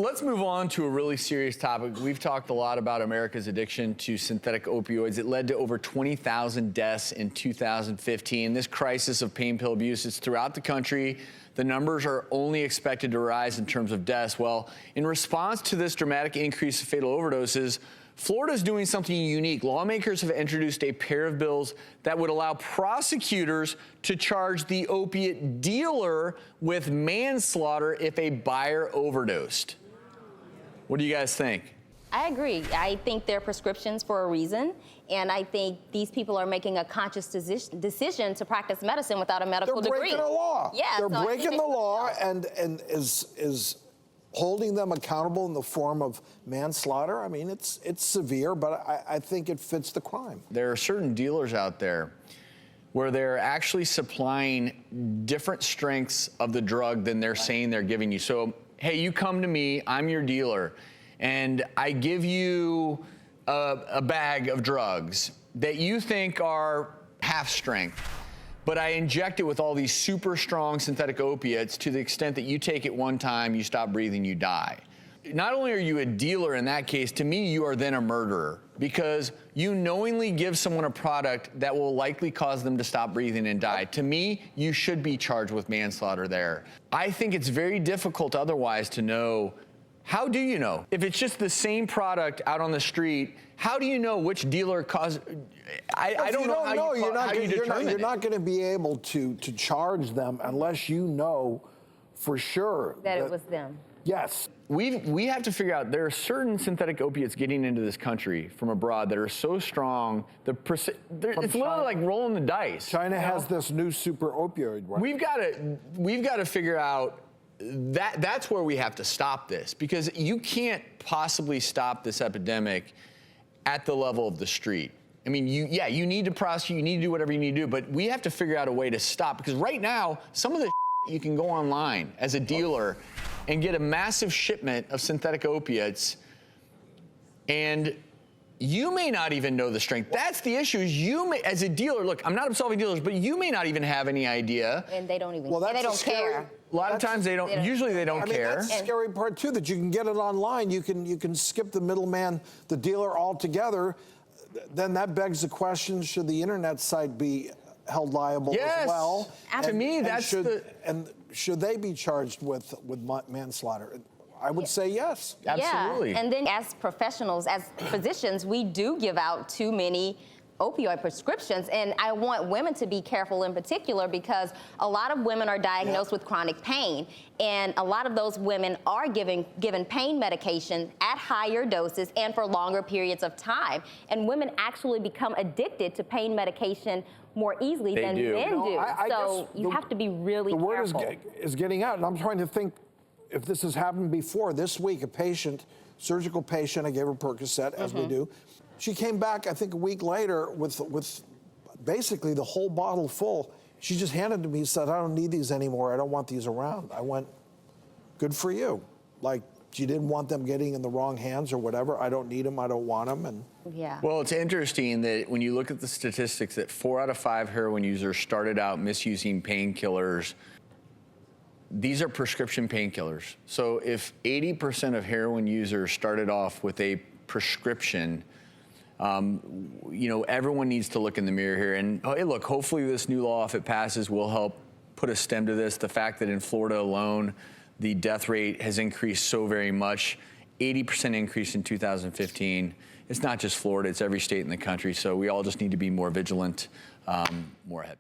Let's move on to a really serious topic. We've talked a lot about America's addiction to synthetic opioids. It led to over 20,000 deaths in 2015. This crisis of pain pill abuse is throughout the country. The numbers are only expected to rise in terms of deaths. Well, in response to this dramatic increase of fatal overdoses, Florida is doing something unique. Lawmakers have introduced a pair of bills that would allow prosecutors to charge the opiate dealer with manslaughter if a buyer overdosed. What do you guys think? I agree. I think they're prescriptions for a reason, and I think these people are making a conscious decision to practice medicine without a medical degree. They're breaking the law. Yeah, they're breaking the law, and is holding them accountable in the form of manslaughter. I mean, it's severe, but I think it fits the crime. There are certain dealers out there where they're actually supplying different strengths of the drug than they're saying they're giving you. So, hey, you come to me, I'm your dealer, and I give you a bag of drugs that you think are half strength, but I inject it with all these super strong synthetic opiates to the extent that you take it one time, you stop breathing, you die. Not only are you a dealer in that case, to me, you are then a murderer because you knowingly give someone a product that will likely cause them to stop breathing and die. To me, you should be charged with manslaughter there. I think it's very difficult otherwise to know. How do you know? If it's just the same product out on the street, how do you know which dealer caused? I don't know how you determine it. You're not going to be able to charge them unless you know for sure that it was them. Yes. We have to figure out there are certain synthetic opiates getting into this country from abroad that are so strong. It's literally like rolling the dice. China has this new super opioid. Right? We've got to figure out that's where we have to stop this, because you can't possibly stop this epidemic at the level of the street. I mean, you need to prosecute, you need to do whatever you need to do, but we have to figure out a way to stop, because right now, some of the you can go online as a dealer and get a massive shipment of synthetic opiates, and you may not even know the strength. That's the issue. Is you may, as a dealer, look, I'm not absolving dealers, but you may not even have any idea. And they don't even. Well, they don't care. A lot of times they don't. Usually they don't care. That's the scary part too. That you can get it online. You can skip the middleman, the dealer altogether. Then that begs the question: should the internet site be held liable as well? To me, should they be charged with manslaughter? I would say yes. Absolutely. Yeah. And then as professionals, as physicians, we do give out too many opioid prescriptions. And I want women to be careful in particular, because a lot of women are diagnosed with chronic pain. And a lot of those women are given pain medication at higher doses and for longer periods of time. And women actually become addicted to pain medication more easily than men do. So you have to be really careful. The word is getting out, and I'm trying to think if this has happened before. This week, a patient, surgical patient, I gave her Percocet, as we do. She came back, I think, a week later with basically the whole bottle full. She just handed it to me and said, I don't need these anymore. I don't want these around. I went, good for you. Like, she didn't want them getting in the wrong hands or whatever. I don't need them. I don't want them. And yeah. Well, it's interesting that when you look at the statistics that 4 out of 5 heroin users started out misusing painkillers. These are prescription painkillers. So if 80% of heroin users started off with a prescription, everyone needs to look in the mirror here. And hey, look, hopefully this new law, if it passes, will help put a stem to this. The fact that in Florida alone, the death rate has increased so very much, 80% increase in 2015. It's not just Florida, it's every state in the country. So we all just need to be more vigilant, more ahead.